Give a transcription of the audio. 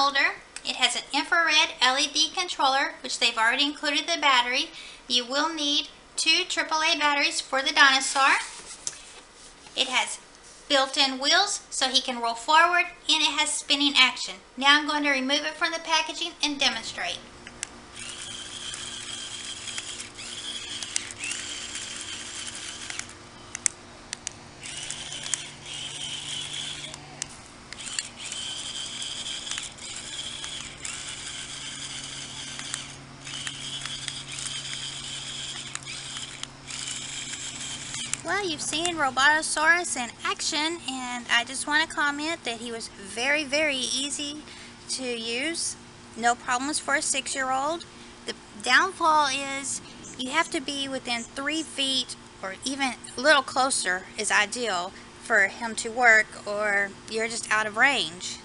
holder. It has an infrared LED controller, which they've already included the battery. You will need 2 AAA batteries for the Dinosaur. It has built-in wheels so he can roll forward, and it has spinning action. Now I'm going to remove it from the packaging and demonstrate. Well, you've seen Robotosaurus in action, and I just want to comment that he was very, very easy to use. No problems for a 6-year-old. The downfall is you have to be within 3 feet or even a little closer is ideal for him to work, or you're just out of range.